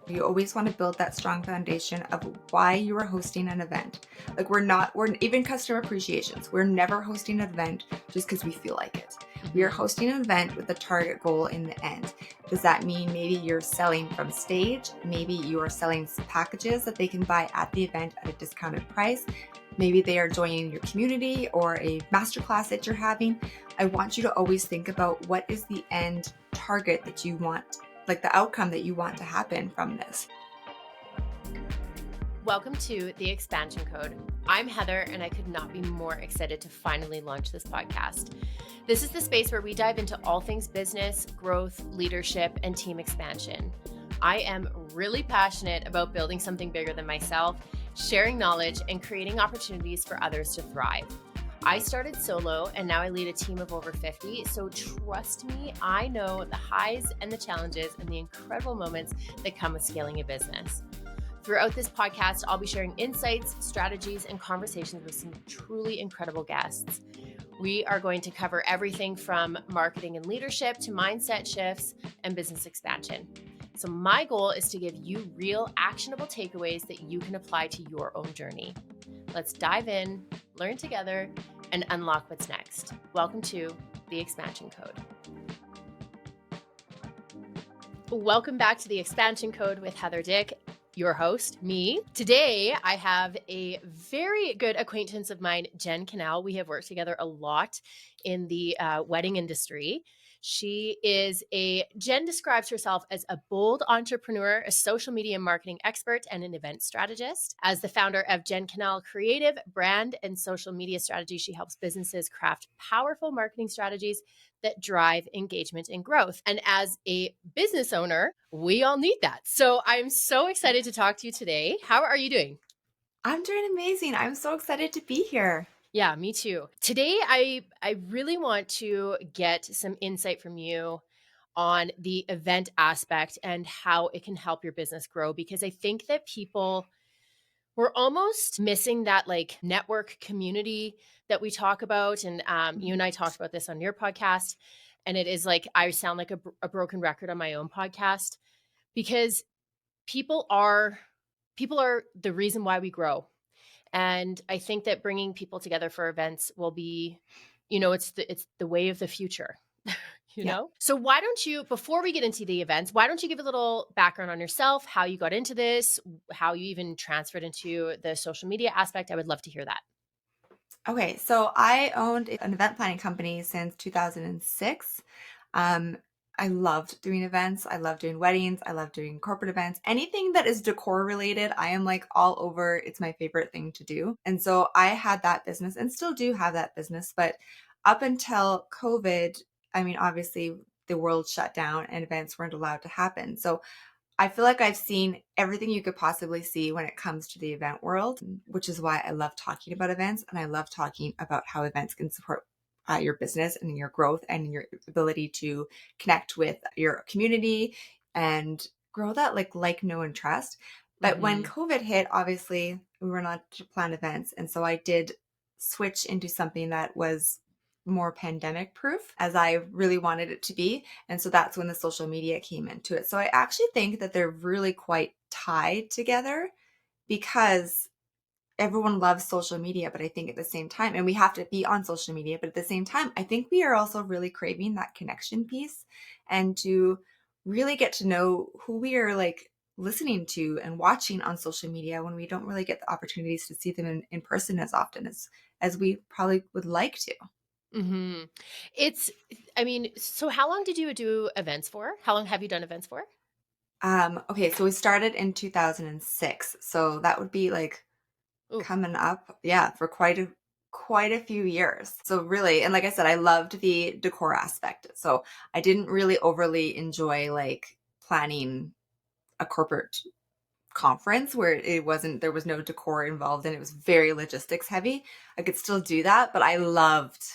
You always want to build that strong foundation of why you are hosting an event. Like we're even customer appreciations. We're never hosting an event just because we feel like it. We are Mhm. hosting an event with a target goal in the end. Does that mean maybe you're selling from stage? Maybe you are selling packages that they can buy at the event at a discounted price? Maybe they are joining your community or a masterclass that you're having. I want you to always think about what is the end target that you want, like the outcome that you want to happen from this. Welcome to The Expansion Code. I'm Heather, and I could not be more excited to finally launch this podcast. This is the space where we dive into all things business, growth, leadership, and team expansion. I am really passionate about building something bigger than myself, sharing knowledge, and creating opportunities for others to thrive. I started solo, and now I lead a team of over 50, so trust me, I know the highs and the challenges and the incredible moments that come with scaling a business. Throughout this podcast, I'll be sharing insights, strategies, and conversations with some truly incredible guests. We are going to cover everything from marketing and leadership to mindset shifts and business expansion. So my goal is to give you real actionable takeaways that you can apply to your own journey. Let's dive in, learn together, and unlock what's next. Welcome to The Expansion Code. Welcome back to The Expansion Code with Heather Dick, your host, me. Today, I have a very good acquaintance of mine, Jen Kinal. We have worked together a lot in the wedding industry. Jen describes herself as a bold entrepreneur, a social media marketing expert, and an event strategist. As the founder of Jen Kinal Creative Brand and Social Media Strategy, she helps businesses craft powerful marketing strategies that drive engagement and growth. And as a business owner, we all need that. So I'm so excited to talk to you today. How are you doing? I'm doing amazing. I'm so excited to be here. Yeah, me too. Today, I really want to get some insight from you on the event aspect and how it can help your business grow, because I think that we're almost missing that like network community that we talk about. And you and I talked about this on your podcast. And it is like, I sound like a broken record on my own podcast because people are the reason why we grow. And I think that bringing people together for events will be, it's the way of the future. Yeah. So why don't you, before we get into the events, why don't you give a little background on yourself, how you got into this, how you even transferred into the social media aspect? I would love to hear that. Okay, so I owned an event planning company since 2006. Um, I loved doing events. I love doing weddings. I love doing corporate events. Anything that is decor related, I am like all over. It's my favorite thing to do. And so I had that business and still do have that business. But up until COVID, I mean, obviously the world shut down and events weren't allowed to happen. So I feel like I've seen everything you could possibly see when it comes to the event world, which is why I love talking about events and I love talking about how events can support your business and your growth and your ability to connect with your community and grow that know and trust. But when Mm-hmm. COVID hit, obviously we were not to plan events. And so I did switch into something that was more pandemic proof as I really wanted it to be. And so that's when the social media came into it. So I actually think that they're really quite tied together because everyone loves social media, but I think at the same time, and we have to be on social media, but at the same time, I think we are also really craving that connection piece and to really get to know who we are like listening to and watching on social media when we don't really get the opportunities to see them in person as often as we probably would like to. Mm-hmm. So how long did you do events for? How long have you done events for? Okay, so we started in 2006. So that would be like Oh, coming up, yeah, for quite a few years. So really, and like I said, I loved the decor aspect. So I didn't really overly enjoy like planning a corporate conference where there was no decor involved and it was very logistics heavy. I could still do that, but I loved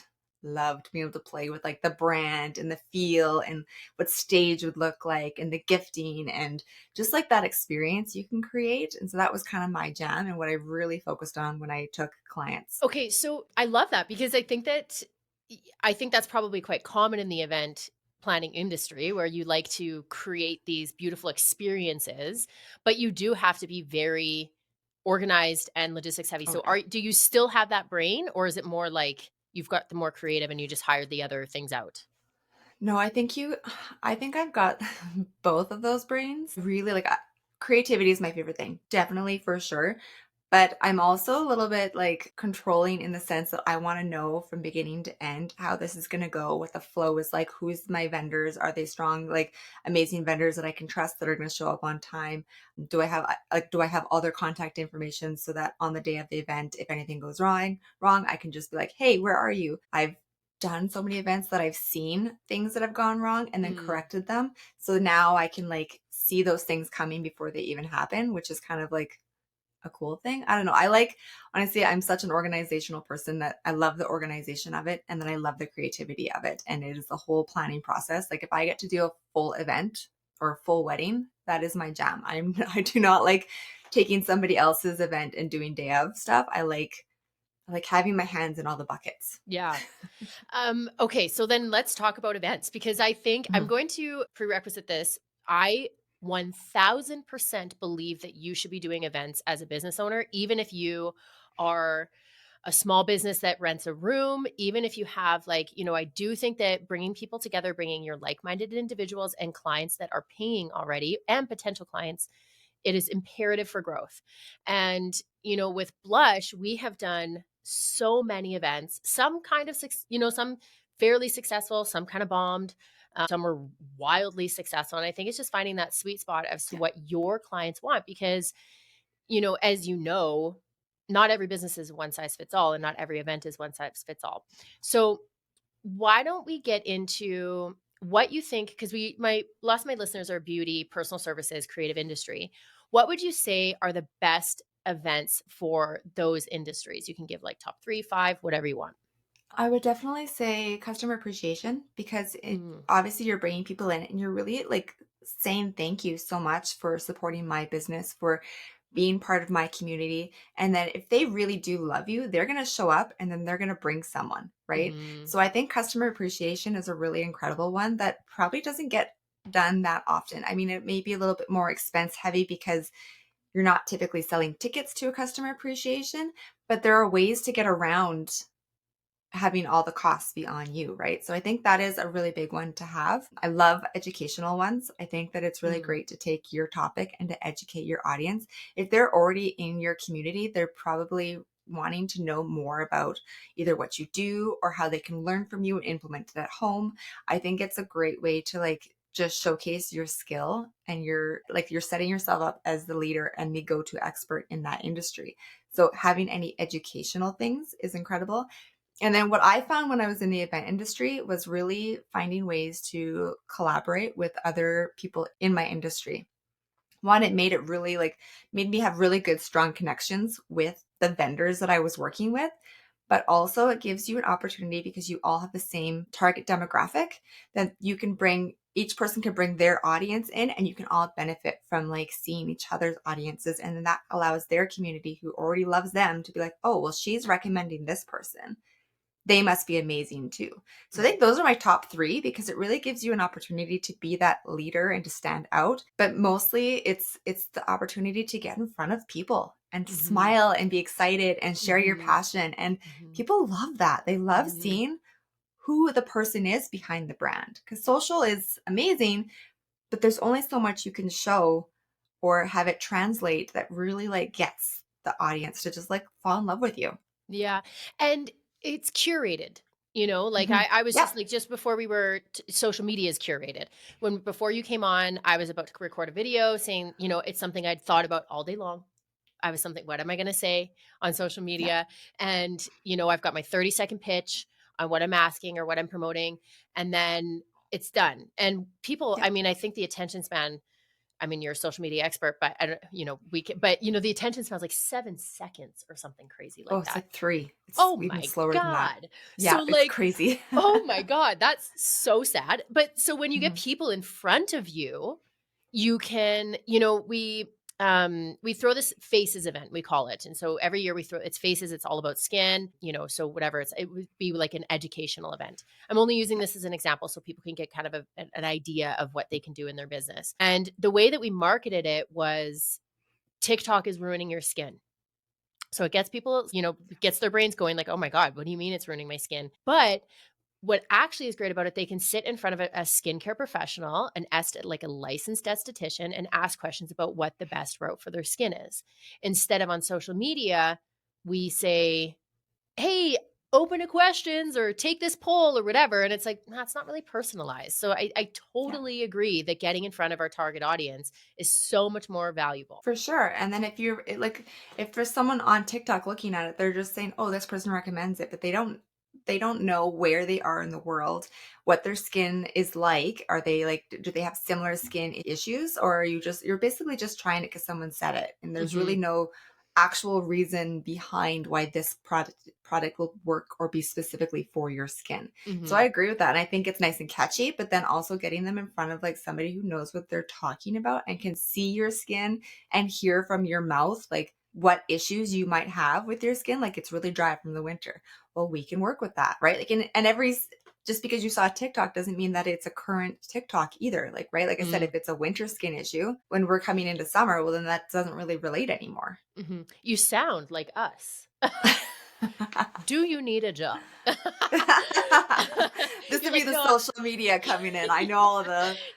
being able to play with like the brand and the feel and what stage would look like and the gifting and just like that experience you can create. And so that was kind of my jam and what I really focused on when I took clients. okay. So I love that because I think that's probably quite common in the event planning industry where you like to create these beautiful experiences, but you do have to be very organized and logistics heavy. Oh So yeah. do you still have that brain, or is it more like you've got the more creative and you just hired the other things out? No, I think I've got both of those brains. Really like creativity is my favorite thing. Definitely for sure. But I'm also a little bit like controlling in the sense that I want to know from beginning to end how this is going to go, what the flow is like, who's my vendors, are they strong, like amazing vendors that I can trust that are going to show up on time? Do I have all their contact information so that on the day of the event, if anything goes wrong, I can just be like, "Hey, where are you?" I've done so many events that I've seen things that have gone wrong and then Mm, corrected them. So now I can like see those things coming before they even happen, which is kind of like a cool thing. I don't know. I like honestly, I'm such an organizational person that I love the organization of it and then I love the creativity of it. And it is the whole planning process. Like if I get to do a full event or a full wedding, that is my jam. I do not like taking somebody else's event and doing day of stuff. I like having my hands in all the buckets. yeah. Okay, so then let's talk about events because I think I'm Mhm. going to prerequisite this. I 1000% believe that you should be doing events as a business owner, even if you are a small business that rents a room, even if you have I do think that bringing people together, bringing your like-minded individuals and clients that are paying already and potential clients, it is imperative for growth. And, with Blush, we have done so many events, some kind of, some fairly successful, some kind of bombed, some were wildly successful. And I think it's just finding that sweet spot as to Yeah. what your clients want because, as you know, not every business is one size fits all and not every event is one size fits all. So why don't we get into what you think, because lots of my listeners are beauty, personal services, creative industry. What would you say are the best events for those industries? You can give like top 3, 5, whatever you want. I would definitely say customer appreciation because it Mm, obviously you're bringing people in and you're really like saying thank you so much for supporting my business, for being part of my community. And then if they really do love you, they're going to show up and then they're going to bring someone, right? mhm. So I think customer appreciation is a really incredible one that probably doesn't get done that often. I mean, it may be a little bit more expense heavy because you're not typically selling tickets to a customer appreciation, but there are ways to get around having all the costs be on you, right? So I think that is a really big one to have. I love educational ones. I think that it's really Mm, great to take your topic and to educate your audience. If they're already in your community, they're probably wanting to know more about either what you do or how they can learn from you and implement it at home. I think it's a great way to like just showcase your skill and you're setting yourself up as the leader and the go-to expert in that industry. So having any educational things is incredible. And then what I found when I was in the event industry was really finding ways to collaborate with other people in my industry. One, it made it really like made me have really good, strong connections with the vendors that I was working with. But also, it gives you an opportunity because you all have the same target demographic that you can bring, each person can bring their audience in, and you can all benefit from like seeing each other's audiences. And then that allows their community who already loves them to be like, oh, well, she's recommending this person, they must be amazing too. So I mhm, think those are my top 3 because it really gives you an opportunity to be that leader and to stand out. But mostly it's the opportunity to get in front of people and to mhm, smile and be excited and share your mhm, passion. And mhm, people love that. They love mhm. seeing who the person is behind the brand because social is amazing, but there's only so much you can show or have it translate that really like gets the audience to just like fall in love with you. Yeah, and it's curated, like, Mhm. I was just Yep. like, just before we were social media is curated. Before you came on, I was about to record a video saying, it's something I'd thought about all day long. I was something, what am I gonna say on social Yep. media? And, I've got my 30-second pitch on what I'm asking or what I'm promoting, and then it's done. And people, I Yep. mean, I think the attention span, I mean, you're a social media expert, but I don't, we can, but the attention span's like 7 seconds or something crazy Oh, like it's that. like 3. It's Oh even my slower than that. god. So, Yeah, it's like, crazy. oh my god, that's so sad. But so when you get Mhm. people in front of you, you can, we We throw this faces event, we call it. And so every year we throw it's faces, it's all about skin, so whatever it would be like an educational event. I'm only using Yeah, this as an example so people can get kind of an idea of what they can do in their business. And the way that we marketed it was TikTok is ruining your skin. So it gets people, gets their brains going like, oh my God, what do you mean it's ruining my skin? But what actually is great about it, they can sit in front of a skincare professional, like a licensed esthetician, and ask questions about what the best route for their skin is. Instead of on social media, we say, hey, open to questions or take this poll or whatever. And it's like, nah, it's not really personalized. So I yeah. totally agree that getting in front of our target audience is so much more valuable. For sure. And then like if there's someone on TikTok looking at it, they're just saying, "Oh, this person recommends it," but they don't know where they are in the world, what their skin is like. Are they like do they have similar skin issues, or are you're basically just trying it because someone said it and there's really Hmm. no actual reason behind why this product will work or be specifically for your skin. So I Hmm. agree with that. And I think it's nice and catchy, but then also getting them in front of like somebody who knows what they're talking about and can see your skin and hear from your mouth like what issues you might have with your skin. Like it's really dry from the winter. Well, we can work with that, right? Like and just because you saw a TikTok doesn't mean that it's a current TikTok either. Like, right? Like I said, if it's a winter skin issue when we're coming into summer, well, then that doesn't really relate anymore. You sound like us. Do you need a job? This You're would be like, the "No." social media coming in. I know all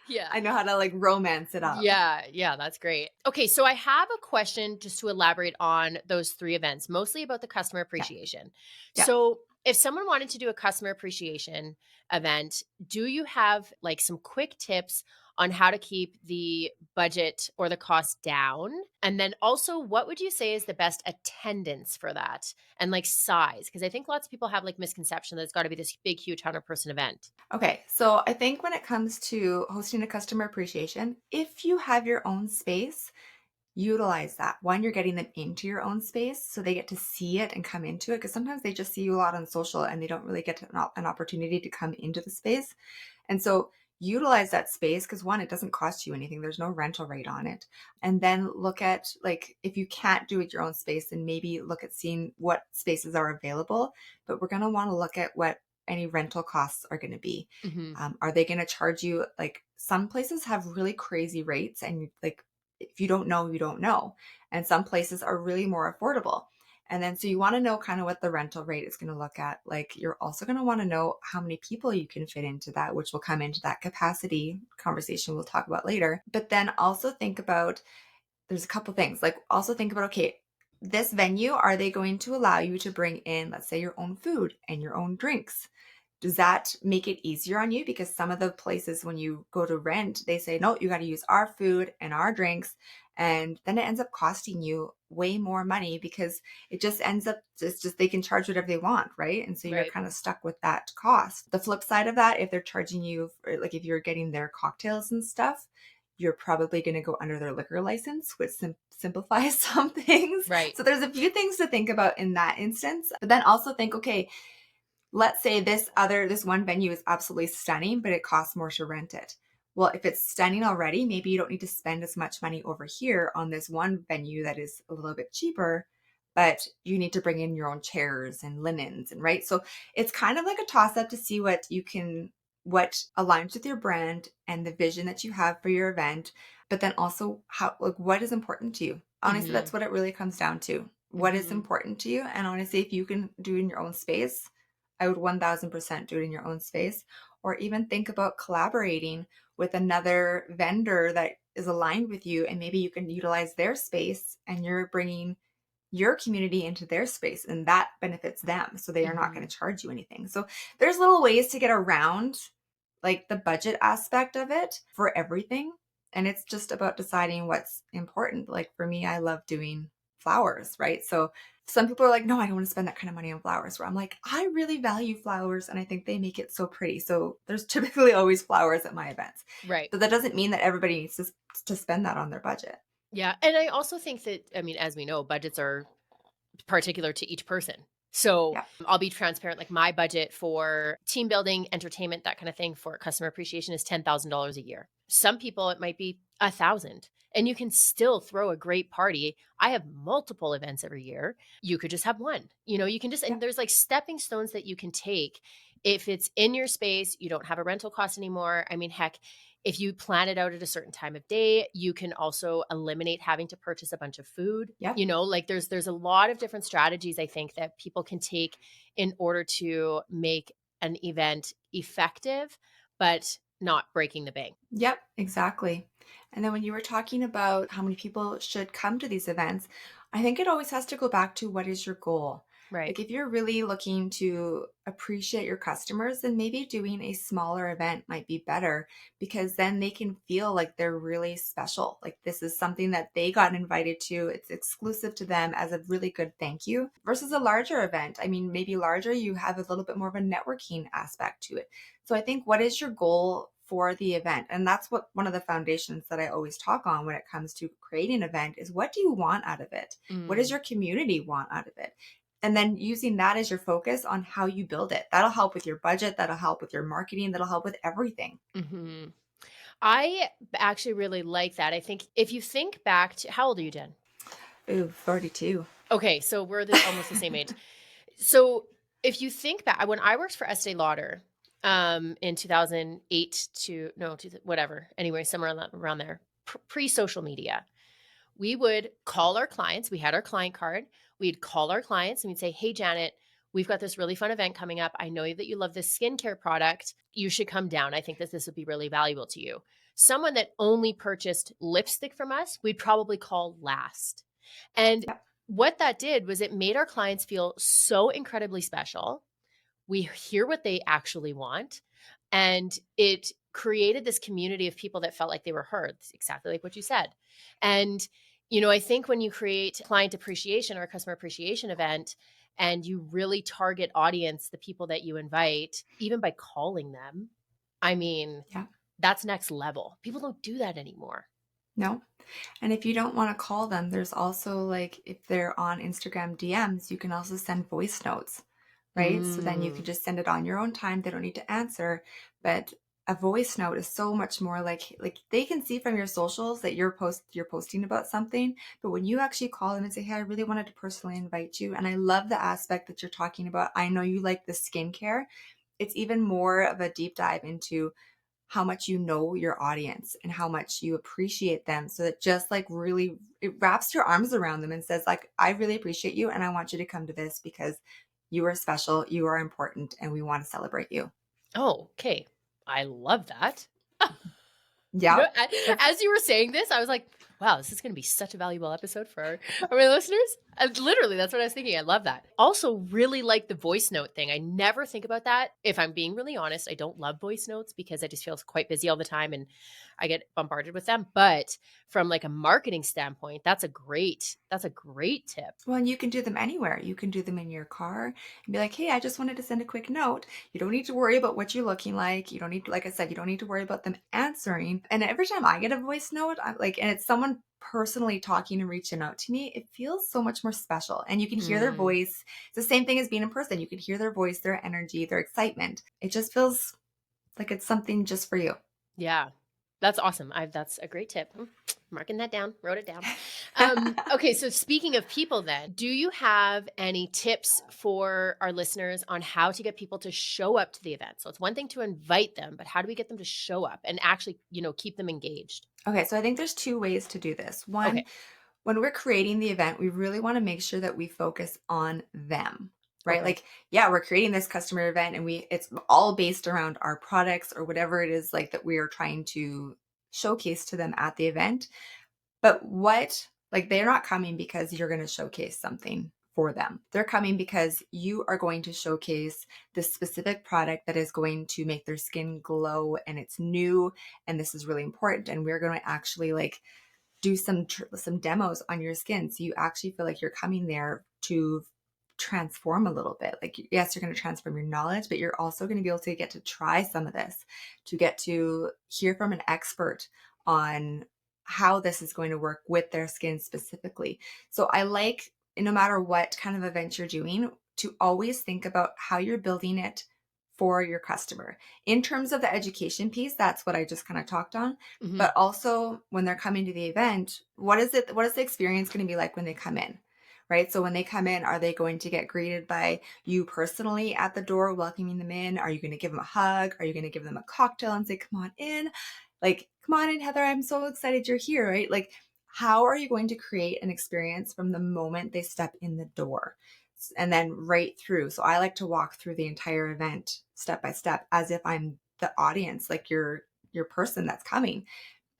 Yeah. I know how to like romance it up. Yeah, yeah, that's great. Okay, so I have a question just to elaborate on those 3 events, mostly about the customer Yeah. appreciation. Yeah. So, if someone wanted to do a customer appreciation event, do you have, like, some quick tips on how to keep the budget or the cost down? And then also, what would you say is the best attendance for that and, like, size? Because I think lots of people have, like, misconception that it's gotta be this big, huge 100-person event. Okay, so I think when it comes to hosting a customer appreciation, if you have your own space, utilize that. One, you're getting them into your own space so they get to see it and come into it because sometimes they just see you a lot on social and they don't really get an opportunity to come into the space. And so utilize that space because one, it doesn't cost you anything. There's no rental rate on it. And then look at like if you can't do it your own space, then maybe look at seeing what spaces are available. But we're gonna want to look at what any rental costs are going to be. Mhm. Are they going to charge you like some places have really crazy rates and like if you don't know, you don't know. And some places are really more affordable. And then so you want to know kind of what the rental rate is going to look at. Like you're also going to want to know how many people you can fit into that, which will come into that capacity conversation we'll talk about later. But then also think about there's a couple things. Like also think about okay, this venue, are they going to allow you to bring in, let's say, your own food and your own drinks? Does that make it easier on you? Because some of the places when you go to rent, they say, no, you got to use our food and our drinks. And then it ends up costing you way more money because it just ends up just they can charge whatever they want, right? And so you're Right. kind of stuck with that cost. The flip side of that, if they're charging you, like if you're getting their cocktails and stuff, you're probably going to go under their liquor license, which simplifies some things. Right. So there's a few things to think about in that instance. But then also think, okay, let's say this one venue is absolutely stunning, but it costs more to rent it. Well, if it's stunning already, maybe you don't need to spend as much money over here on this one venue that is a little bit cheaper, but you need to bring in your own chairs and linens and right. So it's kind of like a toss up to see what aligns with your brand and the vision that you have for your event, but then also how like what is important to you. Honestly, that's Mhm. what it really comes down to. What is Mhm. important to you? And honestly, if you can do it in your own space, I would 1000% do it in your own space, or even think about collaborating with another vendor that is aligned with you. And maybe you can utilize their space and you're bringing your community into their space and that benefits them. So they are not going Mhm. to charge you anything. So there's little ways to get around like the budget aspect of it for everything. And it's just about deciding what's important. Like for me, I love doing flowers, right? So some people are like, no, I don't want to spend that kind of money on flowers. Where I'm like, I really value flowers and I think they make it so pretty. So there's typically always flowers at my events. Right. But that doesn't mean that everybody needs to spend that on their budget. Yeah, and I also think that I mean, as we know, budgets are particular to each person. So, Yeah. I'll be transparent, like, my budget for team building, entertainment, that kind of thing for customer appreciation is $10,000 a year. Some people, it might be 1,000. And you can still throw a great party. I have multiple events every year. You could just have one. You can just, Yeah. and there's like stepping stones that you can take. If it's in your space, you don't have a rental cost anymore. I mean, heck, if you plan it out at a certain time of day, you can also eliminate having to purchase a bunch of food. Yep. Like there's a lot of different strategies I think that people can take in order to make an event effective, but not breaking the bank. Yep, exactly. And then when you were talking about how many people should come to these events, I think it always has to go back to what is your goal? Right. Like if you're really looking to appreciate your customers, then maybe doing a smaller event might be better because then they can feel like they're really special. Like this is something that they got invited to. It's exclusive to them as a really good thank you versus a larger event. I mean, maybe larger, you have a little bit more of a networking aspect to it. So I think what is your goal for the event? And that's what one of the foundations that I always talk on when it comes to creating an event is what do you want out of it? What does Mm. your community want out of it? And then using that as your focus on how you build it. That'll help with your budget, that'll help with your marketing, that'll help with everything. Mhm. I actually really like that. I think if you think back to how old are you, Jen? Ooh, 42. Okay, so we're almost the same age. So if you think back, when I worked for Estee Lauder, in 2008 to no, whatever, anyway, somewhere around there, pre social media, we would call our clients. We had our client card. We'd call our clients and we'd say, "Hey, Janet, we've got this really fun event coming up. I know that you love this skincare product. You should come down. I think that this would be really valuable to you." Someone that only purchased lipstick from us, we'd probably call last. And Yep. what that did was it made our clients feel so incredibly special. We hear what they actually want. And it created this community of people that felt like they were heard, exactly like what you said. And, I think when you create client appreciation or a customer appreciation event and you really target audience, the people that you invite, even by calling them, I mean, Yeah. that's next level. People don't do that anymore. No. And if you don't want to call them, there's also like if they're on Instagram DMs, you can also send voice notes, right? So then you can Mm, just send it on your own time. They don't need to answer. But a voice note is so much more like they can see from your socials that you're posting about something. But when you actually call them and say, "Hey, I really wanted to personally invite you," and I love the aspect that you're talking about. I know you like the skincare. It's even more of a deep dive into how much you know your audience and how much you appreciate them. So that just like really it wraps your arms around them and says like, I really appreciate you and I want you to come to this because you are special, you are important, and we want to celebrate you. oh, okay. I love that. Yep. As you were saying this, I was like, wow, this is going to be such a valuable episode for our listeners. Literally, that's what I was thinking. I love that. Also, really like the voice note thing. I never think about that. If I'm being really honest, I don't love voice notes because I just feel quite busy all the time and I get bombarded with them. But from like a marketing standpoint, that's a great tip. Well, and you can do them anywhere. You can do them in your car and be like, hey, I just wanted to send a quick note. You don't need to worry about what you're looking like. You don't need to, like I said, you don't need to worry about them answering. And every time I get a voice note, I'm like, and it's someone personally talking and reaching out to me, it feels so much more special. And you can hear their Mm, voice. It's the same thing as being in person. You can hear their voice, their energy, their excitement. It just feels like it's something just for you. yeah. That's awesome. That's a great tip. Marking that down, wrote it down. Okay, so speaking of people, then, do you have any tips for our listeners on how to get people to show up to the event? So it's one thing to invite them, but how do we get them to show up and actually, keep them engaged? Okay, so I think there's two ways to do this. One, Okay. when we're creating the event, we really want to make sure that we focus on them, right? Okay. Like, yeah, we're creating this customer event and it's all based around our products or whatever it is like that we are trying to showcase to them at the event. But like they're not coming because you're going to showcase something for them. They're coming because you are going to showcase this specific product that is going to make their skin glow and it's new and this is really important and we're going to actually like do some demos on your skin so you actually feel like you're coming there to transform a little bit. Like yes, you're going to transform your knowledge, but you're also going to be able to get to try some of this, to get to hear from an expert on how this is going to work with their skin specifically. So I like, no matter what kind of event you're doing, to always think about how you're building it for your customer. In terms of the education piece, that's what I just kind of talked on. Hmm. But also when they're coming to the event, what is the experience going to be like when they come in? Right? So when they come in, are they going to get greeted by you personally at the door, welcoming them in? Are you going to give them a hug? Are you going to give them a cocktail and say, "Come on in"? Like, "Come on in, Heather. I'm so excited you're here," right? Like, how are you going to create an experience from the moment they step in the door? And then right through. So I like to walk through the entire event step by step as if I'm the audience, like your person that's coming.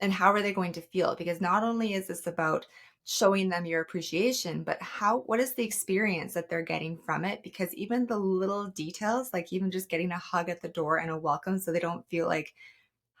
And how are they going to feel? Because not only is this about showing them your appreciation, but what is the experience that they're getting from it? Because even the little details, like even just getting a hug at the door and a welcome so they don't feel like,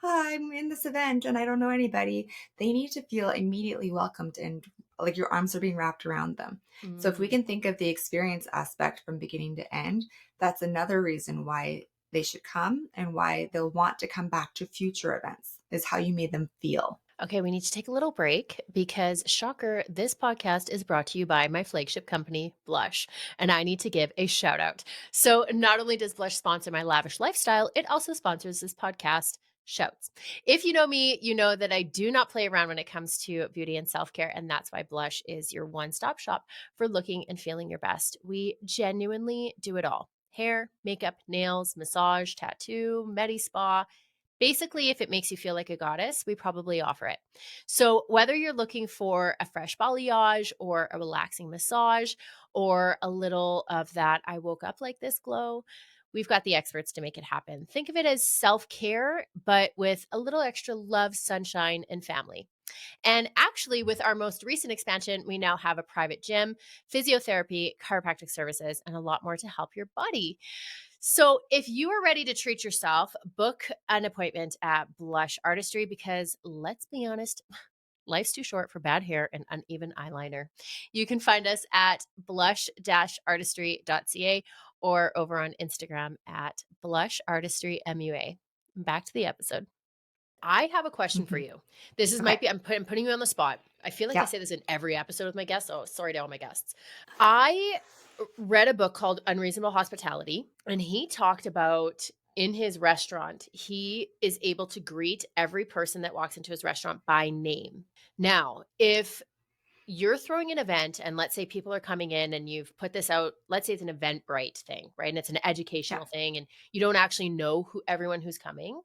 "Hi, I'm in this event and I don't know anybody." They need to feel immediately welcomed and like your arms are being wrapped around them. So if we Mm. can think of the experience aspect from beginning to end, that's another reason why they should come and why they'll want to come back to future events is how you made them feel. Okay, we need to take a little break because, shocker, this podcast is brought to you by my flagship company, Blush, and I need to give a shout out. So, not only does Blush sponsor my lavish lifestyle, it also sponsors this podcast. Shouts. If you know me, you know that I do not play around when it comes to beauty and self care, and that's why Blush is your one stop shop for looking and feeling your best. We genuinely do it all: hair, makeup, nails, massage, tattoo, medi spa. Basically, if it makes you feel like a goddess, we probably offer it. So, whether you're looking for a fresh balayage or a relaxing massage or a little of that I woke up like this glow, we've got the experts to make it happen. Think of it as self care, but with a little extra love, sunshine, and family. And actually, with our most recent expansion, we now have a private gym, physiotherapy, chiropractic services, and a lot more to help your body. So, if you are ready to treat yourself, book an appointment at Blush Artistry because let's be honest, life's too short for bad hair and uneven eyeliner. You can find us at blush-artistry.ca or over on Instagram at blushartistrymua. Back to the episode. I have a question for Mhm. you. This is Okay. might be I'm putting you on the spot. I feel like I Yeah. say this in every episode with my guests. Oh, sorry to all my guests. I read a book called Unreasonable Hospitality, and he talked about in his restaurant, he is able to greet every person that walks into his restaurant by name. Now, if you're throwing an event and let's say people are coming in and you've put this out, let's say it's an Eventbrite thing, right? And it's an Yeah. educational thing and you don't actually know who everyone who's coming.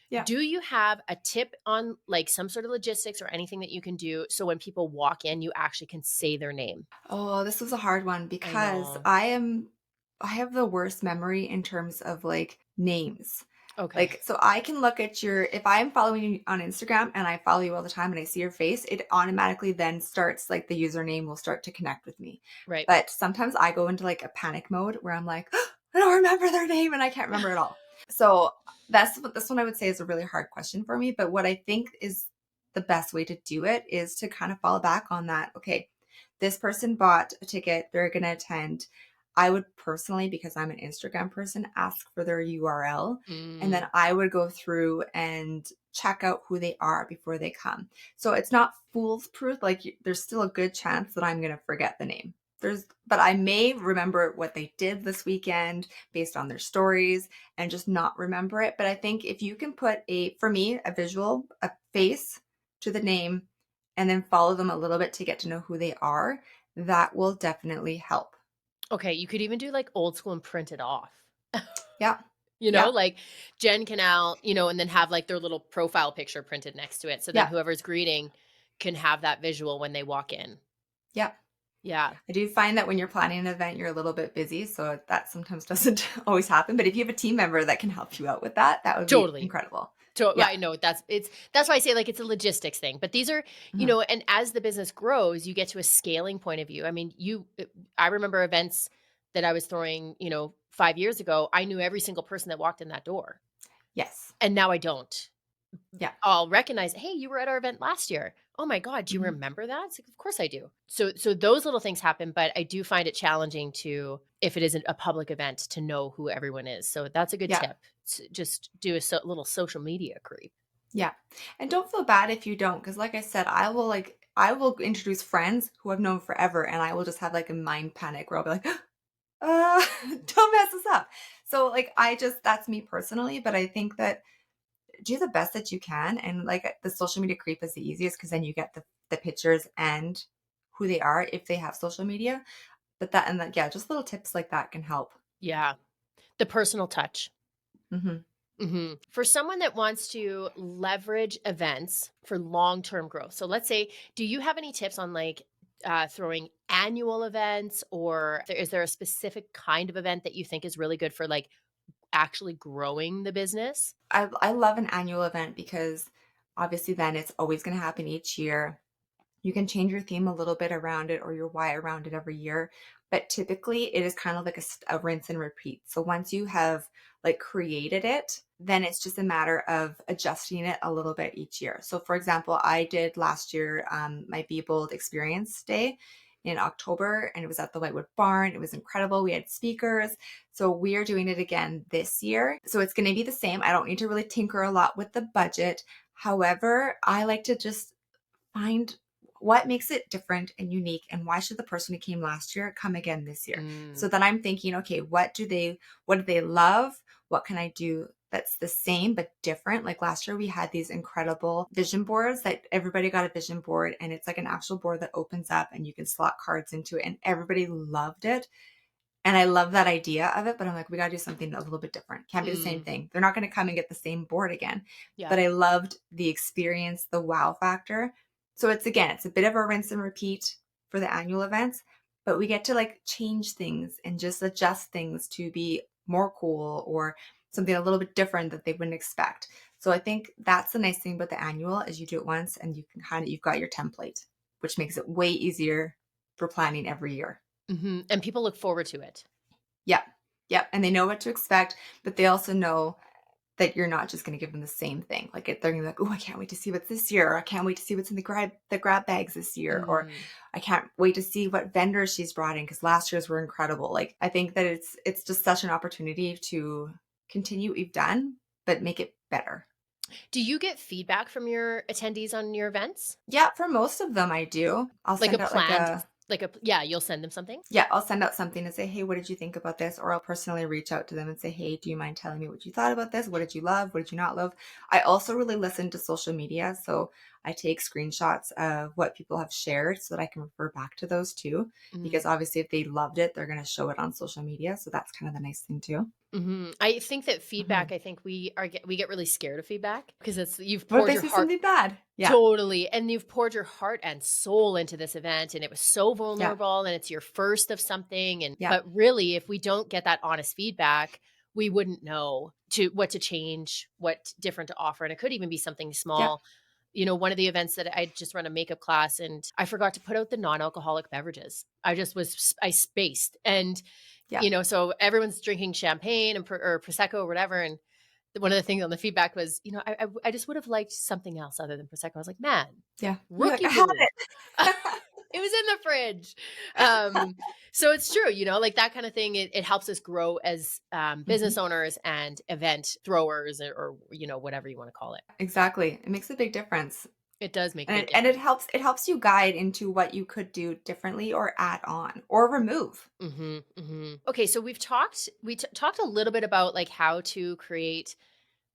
Yeah. Do you have a tip on like some sort of logistics or anything that you can do so when people walk in, you actually can say their name? Oh, this was a hard one I because know. I have the worst memory in terms of like names. Okay. Like, so I can look at if I'm following you on Instagram and I follow you all the time and I see your face, it automatically then starts like the username will start to connect with me. Right. But sometimes I go into like a panic mode where I'm like, I don't remember their name and I can't remember it all. So that's what this one I would say is a really hard question for me. But what I think is the best way to do it is to kind of fall back on that. Okay, this person bought a ticket, they're going to attend. I would personally, because I'm an Instagram person, ask for their URL. And then Mm. I would go through and check out who they are before they come. So it's not foolproof. Like there's still a good chance that I'm going to forget the name. But I may remember what they did this weekend based on their stories and just not remember it. But I think if you can put for me, a visual, a face to the name, and then follow them a little bit to get to know who they are, that will definitely help. Okay, you could even do like old school and print it off. Yeah. You know, Yeah. like Jen Kinal, and then have like their little profile picture printed next to it. So then Yeah. whoever's greeting can have that visual when they walk in. Yeah. Yeah, I do find that when you're planning an event, you're a little bit busy. So that sometimes doesn't always happen. But if you have a team member that can help you out with that, that would be totally. incredible. Yeah. I know that's why I say like it's a logistics thing. But these are, Mhm. and as the business grows, you get to a scaling point of view. I mean, I remember events that I was throwing, 5 years ago. I knew every single person that walked in that door. Yes. And now I don't. Yeah. I'll recognize, "Hey, you were at our event last year. Oh my god, do you Mhm. remember that?" It's like, "Of course I do." So those little things happen, but I do find it challenging to, if it isn't a public event, to know who everyone is. So that's a good Yeah. tip. Just do a little social media creep. Yeah. And don't feel bad if you don't. Cause like I said, I will introduce friends who I've known forever and I will just have like a mind panic where I'll be like, don't mess this up. So like that's me personally, but I think that do the best that you can. And like the social media creep is the easiest because then you get the pictures and who they are if they have social media. But that and that, yeah, just little tips like that can help. Yeah. The personal touch. Hmm. For someone that wants to leverage events for long-term growth. So let's say, do you have any tips on like throwing annual events, or is there a specific kind of event that you think is really good for like actually growing the business? I love an annual event because obviously then it's always going to happen each year. You can change your theme a little bit around it or your why around it every year, but typically it is kind of like a rinse and repeat. So once you have like created it, then it's just a matter of adjusting it a little bit each year. So for example, I did last year my Be Bold Experience Day in October, and it was at the Whitewood Barn. It was incredible. We had speakers. So we are doing it again this year. So it's going to be the same. I don't need to really tinker a lot with the budget. However, I like to just find what makes it different and unique, and why should the person who came last year come again this year. Mm, So then I'm thinking, okay, what do they love, what can I do that's the same but different. Like last year we had these incredible vision boards that everybody got a vision board, and it's like an actual board that opens up and you can slot cards into it, and everybody loved it. And I love that idea of it, but I'm like, we got to do something a little bit different. Can't be the same mm, thing. They're not going to come and get the same board again. yeah. But I loved the experience, the wow factor. So it's a bit of a rinse and repeat for the annual events, but we get to like change things and just adjust things to be more cool or something a little bit different that they wouldn't expect. So I think that's the nice thing about the annual is you do it once and you've got your template, which makes it way easier for planning every year. And people look forward to it. Yeah. Yeah. And they know what to expect, but they also know that you're not just going to give them the same thing. Like they're going to be like, oh, I can't wait to see what's this year. Or I can't wait to see what's in the grab bags this year. Or Mm. I can't wait to see what vendors she's brought in because last year's were incredible. Like I think that it's just such an opportunity to continue what you've done, but make it better. Do you get feedback from your attendees on your events? Yeah, for most of them I do. I'll Like a send out like planned, a like a, yeah, you'll send them something? Yeah, I'll send out something and say, "Hey, what did you think about this?" Or I'll personally reach out to them and say, "Hey, do you mind telling me what you thought about this? What did you love? What did you not love?" I also really listen to social media, so I take screenshots of what people have shared so that I can refer back to those too. Because Mm. obviously, if they loved it, they're going to show it on social media, so that's kind of the nice thing too. I think that Hmm. feedback, I think we get really scared of feedback because it's you've What if poured they your say heart. something bad? Yeah, Totally, and you've poured your heart and soul into this event, and it was so yeah, vulnerable, and it's your first of something, and yeah, but really, if we don't get that honest feedback, we wouldn't know to what to change, what different to offer, and it could even be something yeah, small. One of the events that I just run a makeup class, and I forgot to put out the non-alcoholic beverages. I spaced, and yeah, so everyone's drinking champagne and or prosecco or whatever, and one of the things on the feedback was, I just would have liked something else other than prosecco. I was like, man, yeah. You're like, rookie I had move. it. It was in the fridge. So it's true, like that kind of thing. It helps us grow as business Mhm. owners and event throwers, or whatever you want to call it. Exactly. It makes a big difference. It does make a And big and difference. it helps you guide into what you could do differently or add on or remove. Okay, so we talked a little bit about like how to create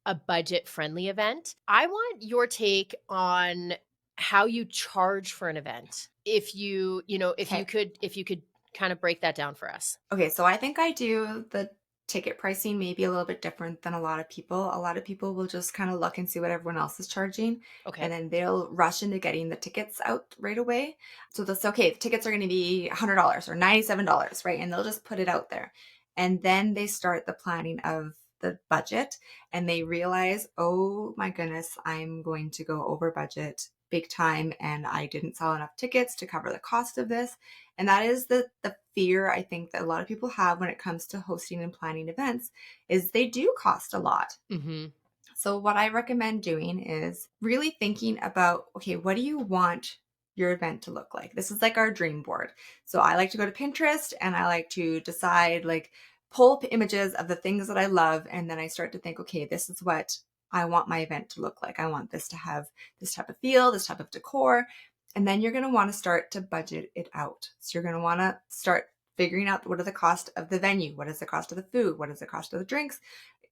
a budget friendly event. I want your take on how you charge for an event. If you Okay. could kind of break that down for us. Okay, so I think I do the ticket pricing maybe a little bit different than a lot of people. A lot of people will just kind of look and see what everyone else is charging, and Okay. then they'll rush into getting the tickets out right away. So they'll say, okay, the tickets are going to be $100 or $97, right? And they'll just put it out there. And then they start the planning of the budget and they realize, oh my goodness, I'm going to go over budget big time and I didn't sell enough tickets to cover the cost of this. And that is the fear I think that a lot of people have when it comes to hosting and planning events is they do cost a lot. Mhm. So what I recommend doing is really thinking about, okay, what do you want your event to look like? This is like our dream board. So I like to go to Pinterest and I like to decide like pull up images of the things that I love and then I start to think, okay, this is what I want my event to look like. I want this to have this type of feel, this type of decor. And then you're going to want to start to budget it out. So you're going to want to start figuring out what are the cost of the venue, what is the cost of the food, what is the cost of the drinks,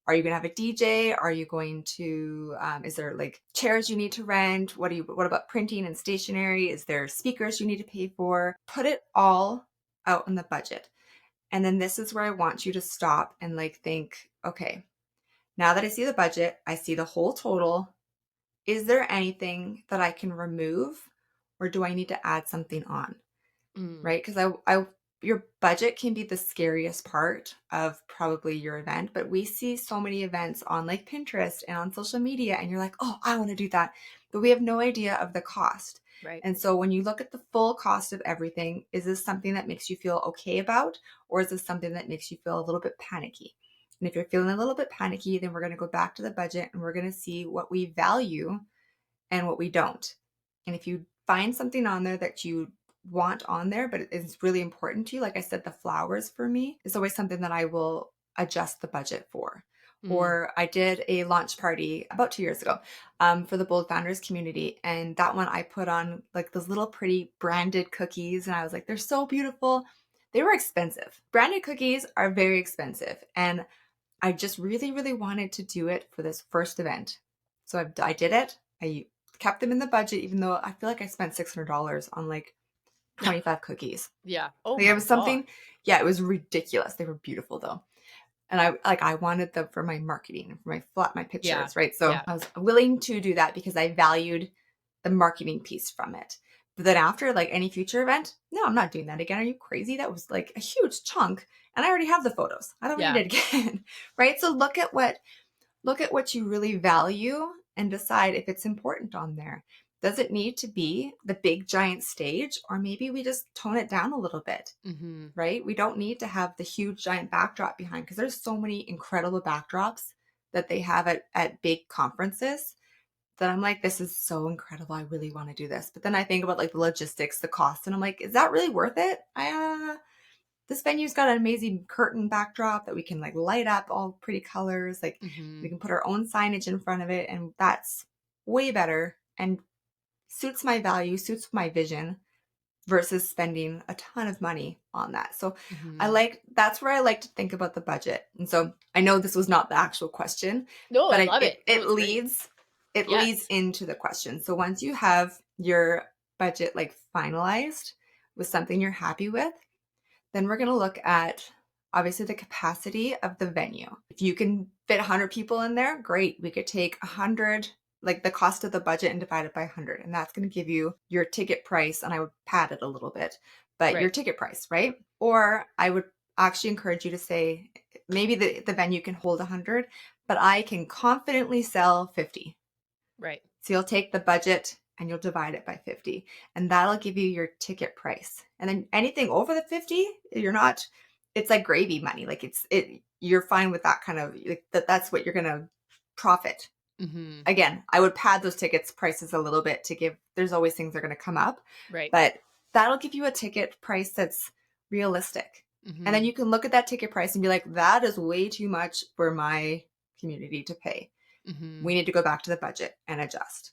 are you going to have a DJ? Are you going to, is there like chairs you need to rent? What about printing and stationery? Is there speakers you need to pay for? Put it all out in the budget. And then this is where I want you to stop and like think, okay, now that I see the budget, I see the whole total. Is there anything that I can remove or do I need to add something on? Mm, Right? Because your budget can be the scariest part of probably your event, but we see so many events on like Pinterest and on social media, and you're like, oh, I want to do that. But we have no idea of the cost. right. And so when you look at the full cost of everything, is this something that makes you feel okay about, or is this something that makes you feel a little bit panicky? And if you're feeling a little bit panicky, then we're going to go back to the budget and we're going to see what we value and what we don't. And if you find something on there that you want on there, but it's really important to you, like I said, the flowers for me is always something that I will adjust the budget for. Mm, Or I did a launch party about 2 years ago for the Bold Founders community. And that one I put on like those little pretty branded cookies. And I was like, they're so beautiful. They were expensive. Branded cookies are very expensive. And I just really, really wanted to do it for this first event. So I did it. I kept them in the budget, even though I feel like I spent $600 on like 25 cookies. yeah. Oh Like it my was God. something, yeah, it was ridiculous. They were beautiful though. And I wanted them for my marketing, for my Yeah. pictures, right? So Yeah. I was willing to do that because I valued the marketing piece from it. But then after like any future event, no, I'm not doing that again. Are you crazy? That was like a huge chunk. And I already have the photos. I don't need Yeah. it again. Right. So look at what you really value and decide if it's important on there. Does it need to be the big giant stage, or maybe we just tone it down a little bit, Hmm. right? We don't need to have the huge giant backdrop behind because there's so many incredible backdrops that they have at big conferences that I'm like, this is so incredible. I really want to do this. But then I think about like the logistics, the cost, and I'm like, is that really worth it? This venue's got an amazing curtain backdrop that we can like light up all pretty colors. Like we Hmm. can put our own signage in front of it, and that's way better and suits my value, suits my vision versus spending a ton of money on that. So Hmm. that's where I like to think about the budget. And so I know this was not the actual question, No, but I I, love it it. No, it it's great. leads Yes. into the question. So once you have your budget like finalized with something you're happy with, then we're going to look at obviously the capacity of the venue. If you can fit 100 people in there, great. We could take 100, like the cost of the budget, and divide it by 100. And that's going to give you your ticket price. And I would pad it a little bit, but your Right. ticket price, right? Or I would actually encourage you to say maybe the venue can hold 100, but I can confidently sell 50. Right. So you'll take the budget and you'll divide it by 50, and that'll give you your ticket price. And then anything over the 50, you're not, it's like gravy money. Like you're fine with that kind of like that's what you're going to profit. Hmm. Again, I would pad those tickets prices a little bit to give, there's always things that are going to come up, Right. but that'll give you a ticket price that's realistic. And then Hmm. you can look at that ticket price and be like, that is way too much for my community to pay. Hmm. We need to go back to the budget and adjust.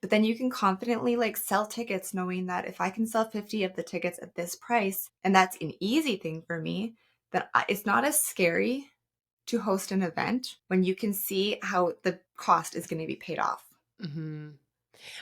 But then you can confidently like sell tickets knowing that if I can sell 50 of the tickets at this price, and that's an easy thing for me, then it's not as scary to host an event when you can see how the cost is going to be paid off. Hmm.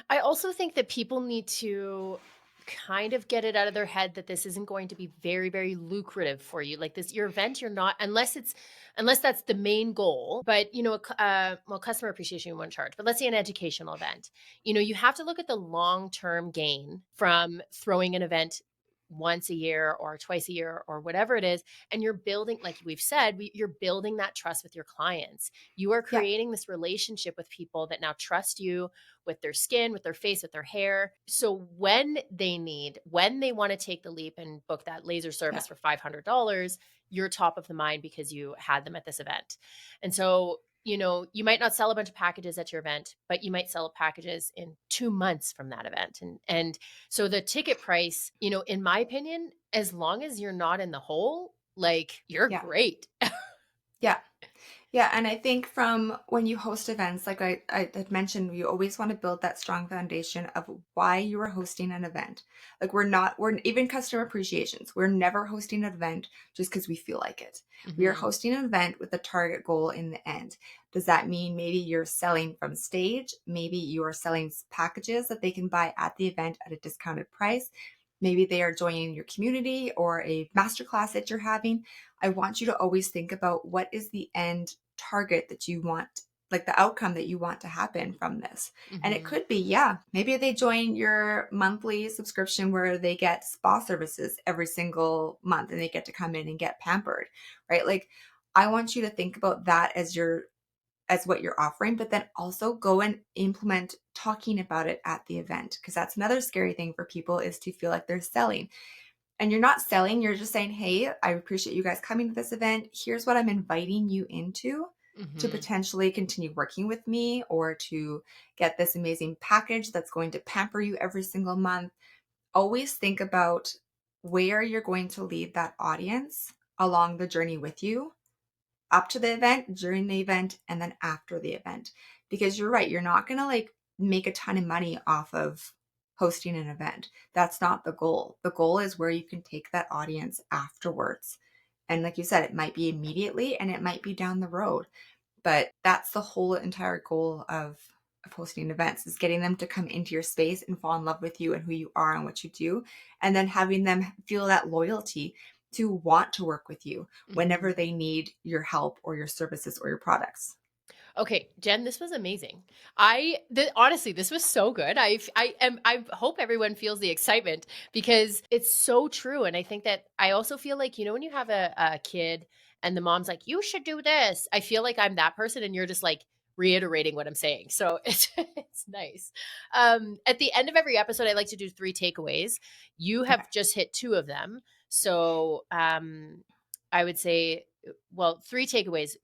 I also think that people need to kind of get it out of their head that this isn't going to be very, very lucrative for you. Like this, your event, you're not, unless that's the main goal. But, well, customer appreciation, you won't charge, but let's say an educational event, you have to look at the long-term gain from throwing an event once a year or twice a year or whatever it is. And you're building, like we've said, you're building that trust with your clients. You are Yeah. creating this relationship with people that now trust you with their skin, with their face, with their hair. So when they want to take the leap and book that laser Yeah. service for $500, you're top of the mind because you had them at this event. And so, you might not sell a bunch of packages at your event, but you might sell packages in 2 months from that event. And so the ticket price, in my opinion, as long as you're not in the hole, like you're Yeah. great. Yeah. Yeah, and I think from when you host events, like I had mentioned, you always want to build that strong foundation of why you are hosting an event. Like we're even customer appreciations. We're never hosting an event just because we feel like it. We are Hmm. hosting an event with a target goal in the end. Does that mean maybe you're selling from stage? Maybe you are selling packages that they can buy at the event at a discounted price. Maybe they are joining your community or a masterclass that you're having. I want you to always think about what is the end target that you want, like the outcome that you want to happen from this. And it Hmm. could be, yeah, maybe they join your monthly subscription where they get spa services every single month and they get to come in and get pampered, right? Like I want you to think about that as as what you're offering, but then also go and implement talking about it at the event because that's another scary thing for people is to feel like they're selling. And you're not selling, you're just saying, "Hey, I appreciate you guys coming to this event. Here's what I'm inviting you into to Hmm. potentially continue working with me or to get this amazing package that's going to pamper you every single month." Always think about where you're going to lead that audience along the journey with you, up to the event, during the event, and then after the event. Because you're right, you're not going to like make a ton of money off of hosting an event. That's not the goal. The goal is where you can take that audience afterwards. And like you said, it might be immediately and it might be down the road, but that's the whole entire goal of hosting events is getting them to come into your space and fall in love with you and who you are and what you do, and then having them feel that loyalty to want to work with you whenever Hmm. they need your help or your services or your products. Okay, Jen, this was amazing. Honestly, this was so good. I hope everyone feels the excitement because it's so true. And I think that I also feel like, when you have a kid and the mom's like, you should do this. I feel like I'm that person and you're just like reiterating what I'm saying. So it's nice. At the end of every episode, I like to do three takeaways. You Okay. have just hit two of them. So I would say, well, three takeaways.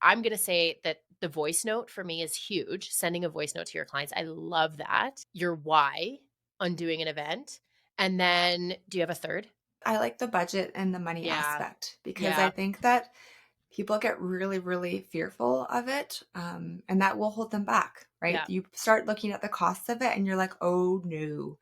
I'm going to say that the voice note for me is huge. Sending a voice note to your clients. I love that. Your why on doing an event. And then do you have a third? I like the budget and the money Yeah. aspect because I Yeah. think that people get really, really fearful of it, and that will hold them back, right? Yeah. You start looking at the costs of it and you're like, oh no.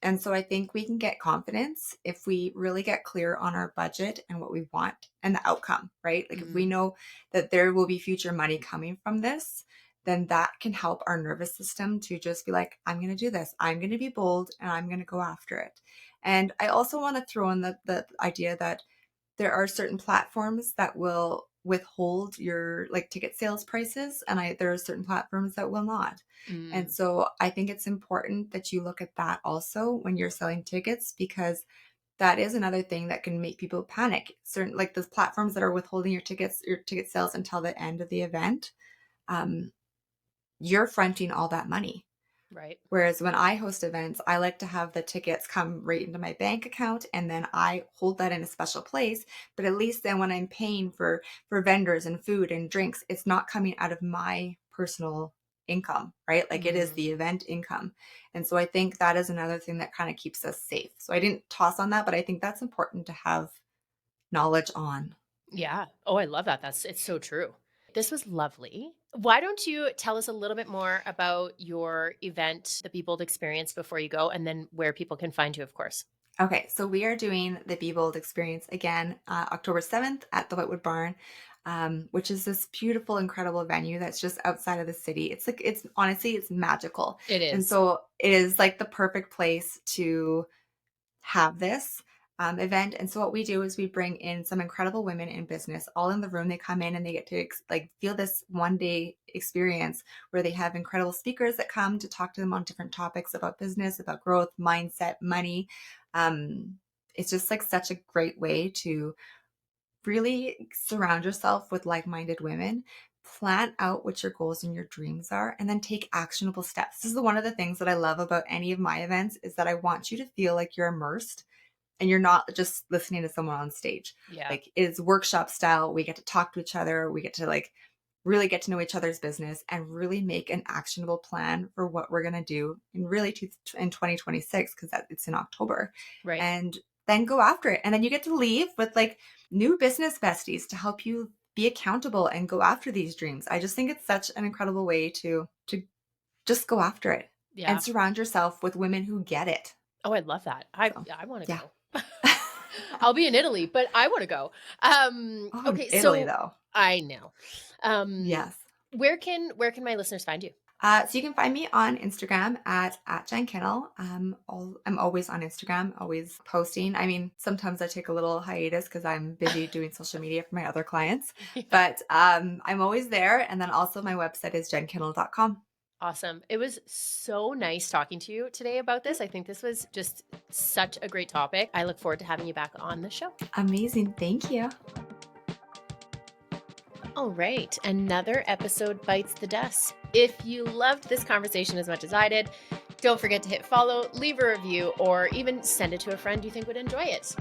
And so I think we can get confidence if we really get clear on our budget and what we want and the outcome, right? Like if we Mm, know that there will be future money coming from this, then that can help our nervous system to just be like, I'm going to do this. I'm going to be bold and I'm going to go after it. And I also want to throw in the idea that there are certain platforms that will withhold your like ticket sales prices and there are certain platforms that will not. And mm, so I think it's important that you look at that also when you're selling tickets because that is another thing that can make people panic. Certain like the platforms that are withholding your ticket sales until the end of the event, um, you're fronting all that money. right. Whereas when I host events, I like to have the tickets come right into my bank account and then I hold that in a special place. But at least then when I'm paying for vendors and food and drinks, it's not coming out of my personal income, right? Like it is Mm, the event income. And so I think that is another thing that kind of keeps us safe. So I didn't toss on that, but I think that's important to have knowledge on. yeah. Oh, I love that. It's so true. This was lovely. Why don't you tell us a little bit more about your event, the Be Bold experience before you go, and then where people can find you, of course. Okay, so we are doing the Be Bold experience again, October 7th at the Whitewood Barn, which is this beautiful, incredible venue that's just outside of the city. It's like, it's honestly, it's magical. It And is. so it is like the perfect place to have this event. And so what we do is we bring in some incredible women in business all in the room. They come in and they get to like feel this 1 day experience where they have incredible speakers that come to talk to them on different topics about business, about growth, mindset, money. Um, it's just like such a great way to really surround yourself with like-minded women, plan out what your goals and your dreams are, and then take actionable steps. This is one of the things that I love about any of my events is that I want you to feel like you're immersed and you're not just listening to someone on stage. Yeah. Like it's workshop style. We get to talk to each other. We get to like really get to know each other's business and really make an actionable plan for what we're going to do in in 2026 because it's in October. Right. And then go after it. And then you get to leave with like new business besties to help you be accountable and go after these dreams. I just think it's such an incredible way to just go after it and Yeah. surround yourself with women who get it. Oh, I love that. So, I want to yeah. go. I'll be in Italy, but I want to go. Oh, Okay, Italy so though. I know. Um, Yes. where can my listeners find you? So you can find me on Instagram at Jen Kinal. I'm always on Instagram, always posting. I mean, sometimes I take a little hiatus because I'm busy doing social media for my other clients, Yeah. but I'm always there. And then also my website is jenkinal.com. Awesome. It was so nice talking to you today about this. I think this was just such a great topic. I look forward to having you back on the show. Amazing. Thank you. All right, another episode bites the dust. If you loved this conversation as much as I did, don't forget to hit follow, leave a review, or even send it to a friend you think would enjoy it.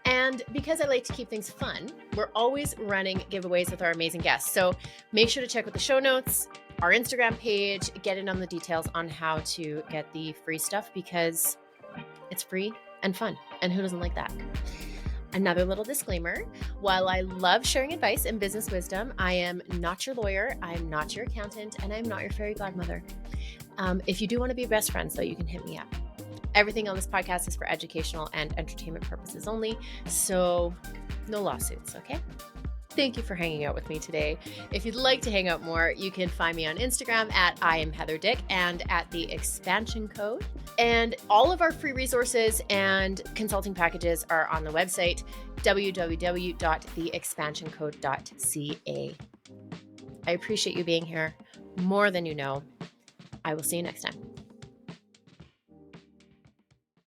And because I like to keep things fun, we're always running giveaways with our amazing guests. So make sure to check with the show notes, our Instagram page, get in on the details on how to get the free stuff because it's free and fun. And who doesn't like that? Another little disclaimer. While I love sharing advice and business wisdom, I am not your lawyer, I'm not your accountant, and I'm not your fairy godmother. If you do want to be best friends, though, you can hit me up. Everything on this podcast is for educational and entertainment purposes only, so no lawsuits, okay? Thank you for hanging out with me today. If you'd like to hang out more, you can find me on Instagram at I am Heather Dick and at the Expansion Code. And all of our free resources and consulting packages are on the website www.theexpansioncode.ca. I appreciate you being here more than you know. I will see you next time.